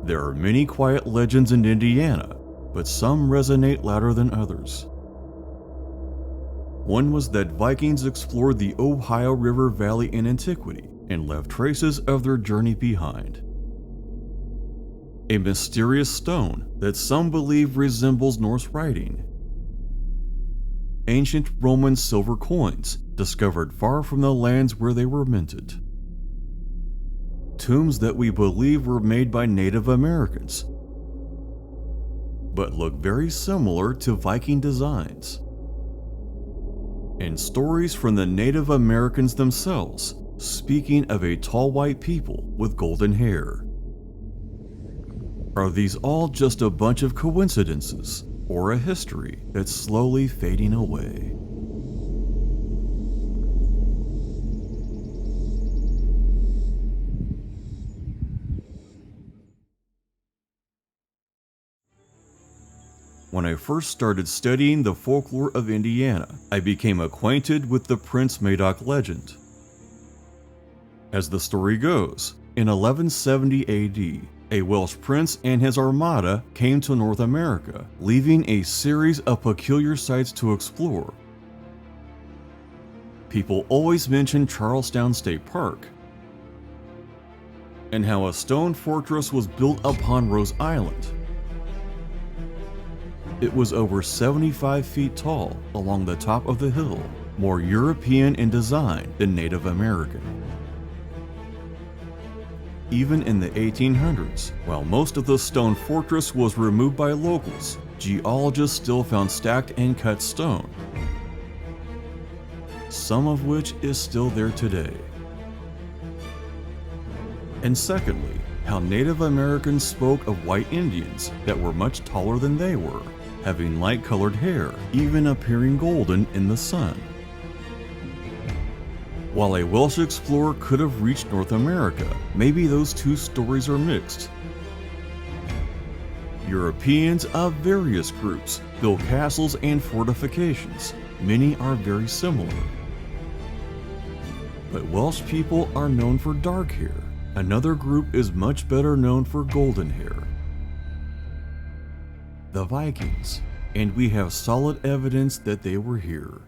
There are many quiet legends in Indiana, but some resonate louder than others. One was that Vikings explored the Ohio River Valley in antiquity and left traces of their journey behind. A mysterious stone that some believe resembles Norse writing. Ancient Roman silver coins discovered far from the lands where they were minted. Tombs that we believe were made by Native Americans, but look very similar to Viking designs. And stories from the Native Americans themselves, speaking of a tall white people with golden hair. Are these all just a bunch of coincidences, or a history that's slowly fading away? When I first started studying the folklore of Indiana, I became acquainted with the Prince Madoc legend. As the story goes, in 1170 AD, a Welsh prince and his armada came to North America, leaving a series of peculiar sites to explore. People always mention Charlestown State Park, and how a stone fortress was built upon Rose Island. It was over 75 feet tall along the top of the hill, more European in design than Native American. Even in the 1800s, while most of the stone fortress was removed by locals, geologists still found stacked and cut stone, some of which is still there today. And secondly, how Native Americans spoke of white Indians that were much taller than they were, having light-colored hair, even appearing golden in the sun. While a Welsh explorer could have reached North America, maybe those two stories are mixed. Europeans of various groups built castles and fortifications. Many are very similar. But Welsh people are known for dark hair. Another group is much better known for golden hair. The Vikings, and we have solid evidence that they were here.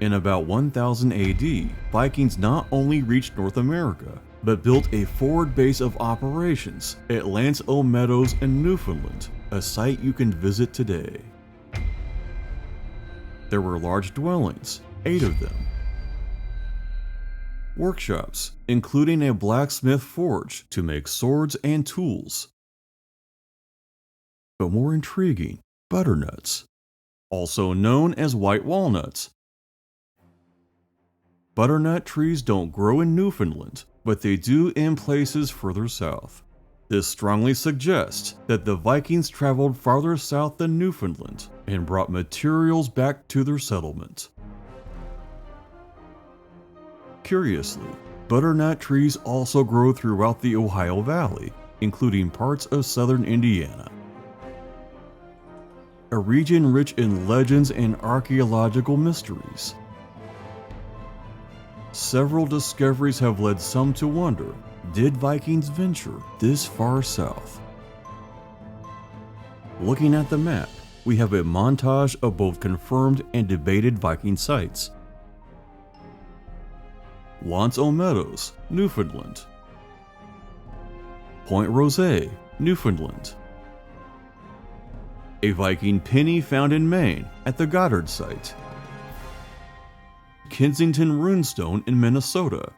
In about 1000 AD, Vikings not only reached North America, but built a forward base of operations at Lance O Meadows in Newfoundland, a site you can visit today. There were large dwellings, 8 of them. Workshops, including a blacksmith forge to make swords and tools. But more intriguing, butternuts, also known as white walnuts. Butternut trees don't grow in Newfoundland, but they do in places further south. This strongly suggests that the Vikings traveled farther south than Newfoundland and brought materials back to their settlement. Curiously, butternut trees also grow throughout the Ohio Valley, including parts of southern Indiana. A region rich in legends and archaeological mysteries. Several discoveries have led some to wonder, did Vikings venture this far south? Looking at the map, we have a montage of both confirmed and debated Viking sites. Lance O Meadows, Newfoundland. Point Rose, Newfoundland. A Viking penny found in Maine at the Goddard site. Kensington runestone in Minnesota,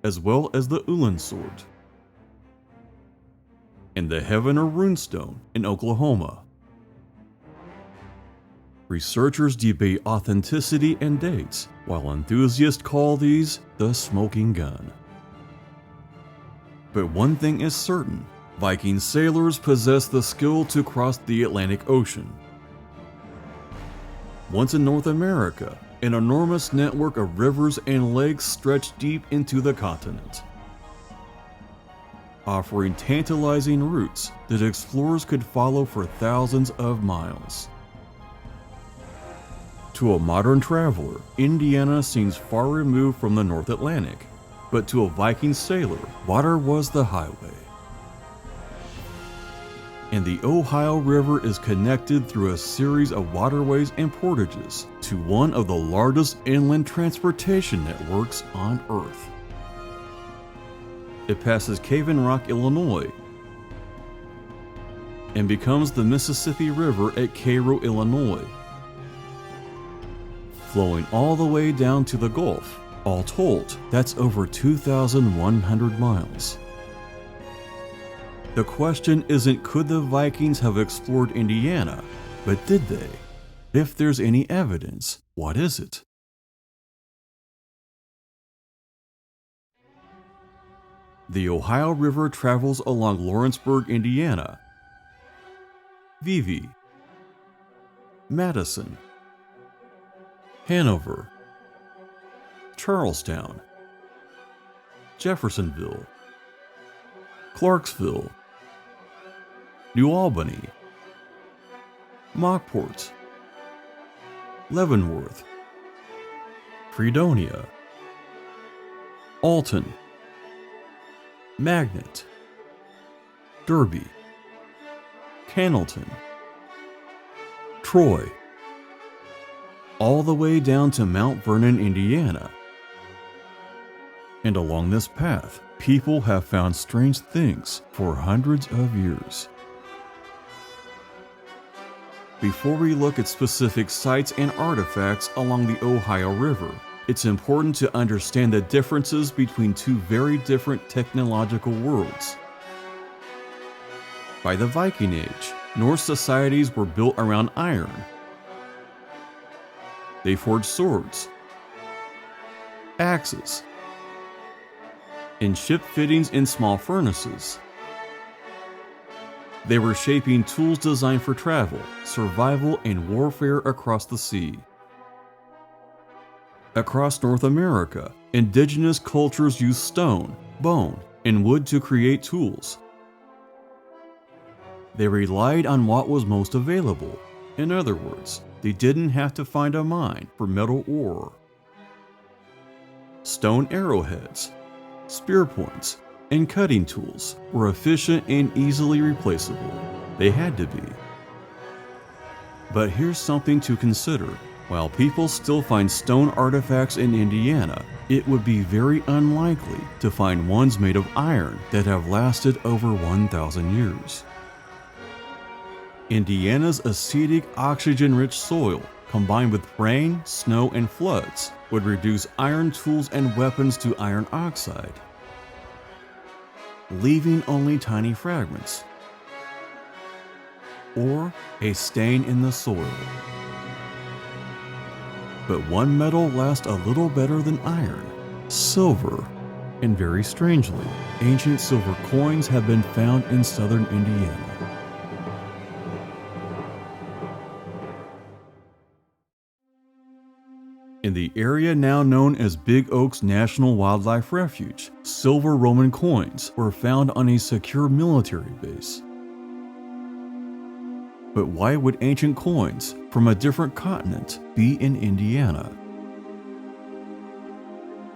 as well as the Ullin sword, and the Heavener runestone in Oklahoma. Researchers debate authenticity and dates, while enthusiasts call these the smoking gun. But one thing is certain, Viking sailors possessed the skill to cross the Atlantic Ocean. Once in North America, an enormous network of rivers and lakes stretched deep into the continent, offering tantalizing routes that explorers could follow for thousands of miles. To a modern traveler, Indiana seems far removed from the North Atlantic, but to a Viking sailor, water was the highway. And the Ohio River is connected through a series of waterways and portages to one of the largest inland transportation networks on Earth. It passes Cave in Rock, Illinois, and becomes the Mississippi River at Cairo, Illinois, flowing all the way down to the Gulf. All told, that's over 2,100 miles. The question isn't could the Vikings have explored Indiana, but did they? If there's any evidence, what is it? The Ohio River travels along Lawrenceburg, Indiana, Vevey, Madison, Hanover, Charlestown, Jeffersonville, Clarksville, New Albany, Mockport, Leavenworth, Fredonia, Alton, Magnet, Derby, Cannelton, Troy, all the way down to Mount Vernon, Indiana. And along this path, people have found strange things for hundreds of years. Before we look at specific sites and artifacts along the Ohio River, it's important to understand the differences between two very different technological worlds. By the Viking Age, Norse societies were built around iron. They forged swords, axes, and ship fittings in small furnaces. They were shaping tools designed for travel, survival, and warfare across the sea. Across North America, indigenous cultures used stone, bone, and wood to create tools. They relied on what was most available. In other words, they didn't have to find a mine for metal ore. Stone arrowheads, spear points, and cutting tools were efficient and easily replaceable. They had to be. But here's something to consider. While people still find stone artifacts in Indiana, it would be very unlikely to find ones made of iron that have lasted over 1,000 years. Indiana's acidic, oxygen-rich soil, combined with rain, snow, and floods, would reduce iron tools and weapons to iron oxide, leaving only tiny fragments, or a stain in the soil. But one metal lasts a little better than iron: silver. And very strangely, ancient silver coins have been found in southern Indiana. In the area now known as Big Oaks National Wildlife Refuge, silver Roman coins were found on a secure military base. But why would ancient coins from a different continent be in Indiana?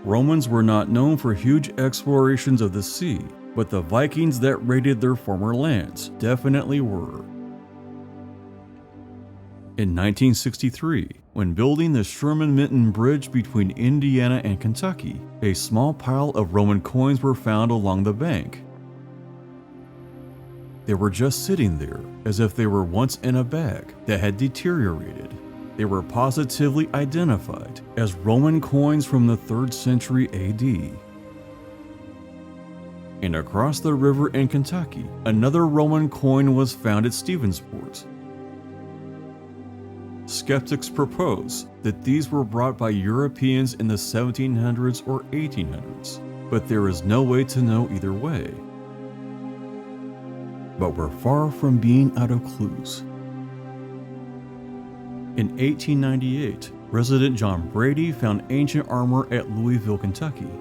Romans were not known for huge explorations of the sea, but the Vikings that raided their former lands definitely were. In 1963, when building the Sherman-Minton Bridge between Indiana and Kentucky, a small pile of Roman coins were found along the bank. They were just sitting there, as if they were once in a bag that had deteriorated. They were positively identified as Roman coins from the 3rd century AD. And across the river in Kentucky, another Roman coin was found at Stephensport. Skeptics propose that these were brought by Europeans in the 1700s or 1800s, but there is no way to know either way. But we're far from being out of clues. In 1898, resident John Brady found ancient armor at Louisville, Kentucky.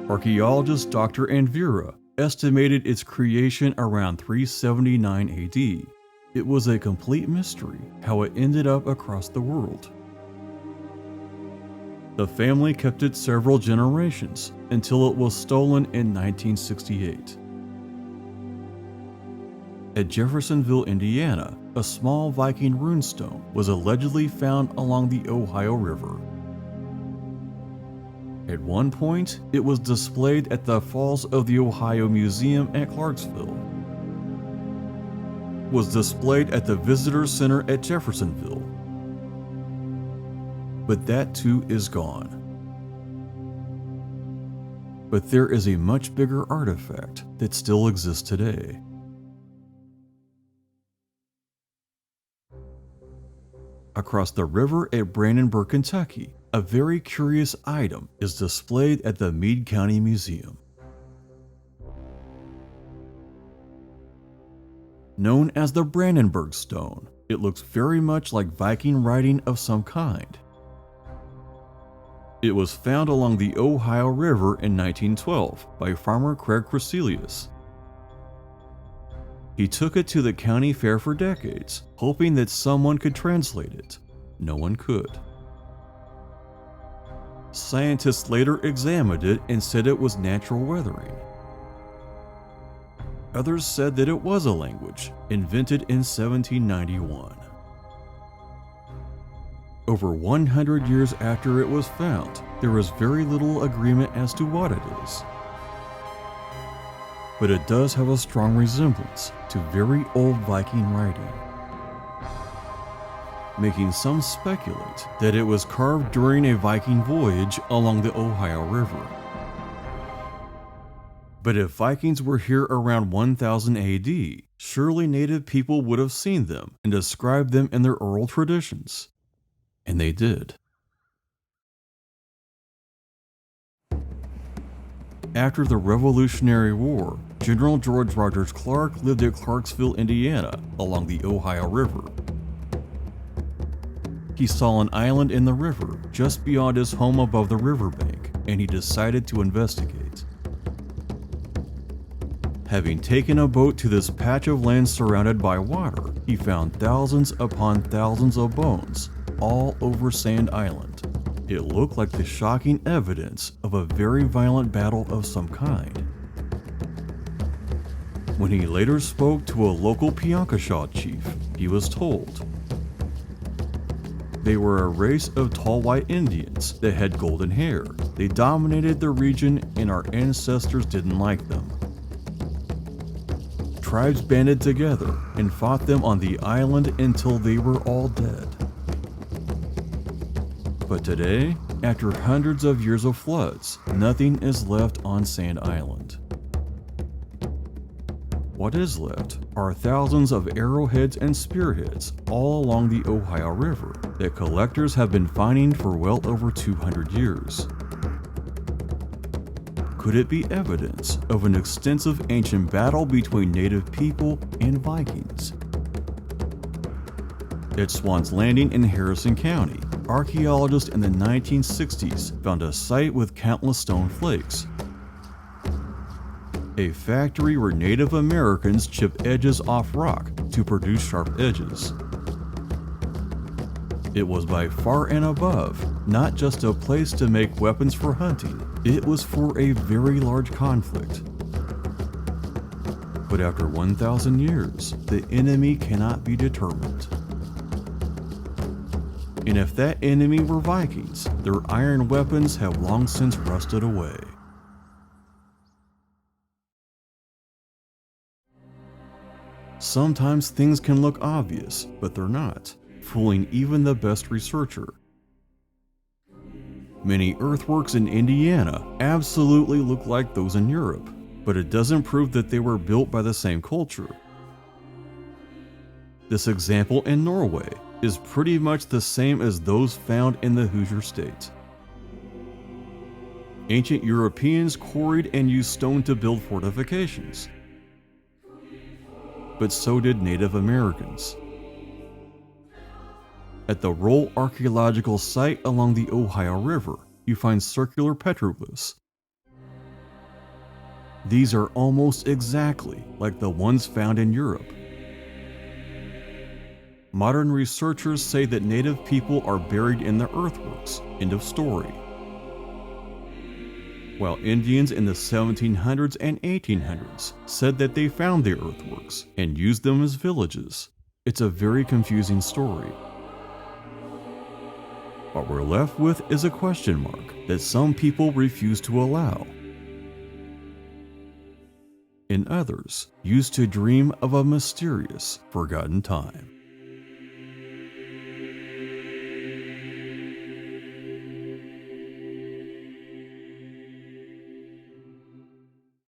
Archaeologist Dr. Anvira estimated its creation around 379 AD. It was a complete mystery how it ended up across the world. The family kept it several generations until it was stolen in 1968. At Jeffersonville, Indiana, a small Viking runestone was allegedly found along the Ohio River. At one point, it was displayed at the Falls of the Ohio Museum at Clarksville, was displayed at the Visitor Center at Jeffersonville, but that too is gone. But there is a much bigger artifact that still exists today. Across the river at Brandenburg, Kentucky, a very curious item is displayed at the Meade County Museum. Known as the Brandenburg Stone, it looks very much like Viking writing of some kind. It was found along the Ohio River in 1912 by farmer Craig Crecelius. He took it to the county fair for decades, hoping that someone could translate it. No one could. Scientists later examined it and said it was natural weathering. Others said that it was a language, invented in 1791. Over 100 years after it was found, there is very little agreement as to what it is. But it does have a strong resemblance to very old Viking writing, making some speculate that it was carved during a Viking voyage along the Ohio River. But if Vikings were here around 1000 AD, surely native people would have seen them and described them in their oral traditions. And they did. After the Revolutionary War, General George Rogers Clark lived at Clarksville, Indiana, along the Ohio River. He saw an island in the river just beyond his home above the riverbank, and he decided to investigate. Having taken a boat to this patch of land surrounded by water, he found thousands upon thousands of bones all over Sand Island. It looked like the shocking evidence of a very violent battle of some kind. When he later spoke to a local Piankashaw chief, he was told they were a race of tall white Indians that had golden hair. They dominated the region and our ancestors didn't like them. Tribes banded together and fought them on the island until they were all dead. But today, after hundreds of years of floods, nothing is left on Sand Island. What is left are thousands of arrowheads and spearheads all along the Ohio River that collectors have been finding for well over 200 years. Could it be evidence of an extensive ancient battle between native people and Vikings? At Swan's Landing in Harrison County, archaeologists in the 1960s found a site with countless stone flakes. A factory where Native Americans chipped edges off rock to produce sharp edges. It was by far and above not just a place to make weapons for hunting, it was for a very large conflict. But after 1,000 years, the enemy cannot be determined. And if that enemy were Vikings, their iron weapons have long since rusted away. Sometimes things can look obvious, but they're not, fooling even the best researcher. Many earthworks in Indiana absolutely look like those in Europe, but it doesn't prove that they were built by the same culture. This example in Norway is pretty much the same as those found in the Hoosier State. Ancient Europeans quarried and used stone to build fortifications, but so did Native Americans. At the Roll Archaeological Site along the Ohio River, you find circular petroglyphs. These are almost exactly like the ones found in Europe. Modern researchers say that native people are buried in the earthworks. End of story. while Indians in the 1700s and 1800s said that they found the earthworks and used them as villages. It's a very confusing story. What we're left with is a question mark that some people refuse to allow, and others used to dream of a mysterious, forgotten time.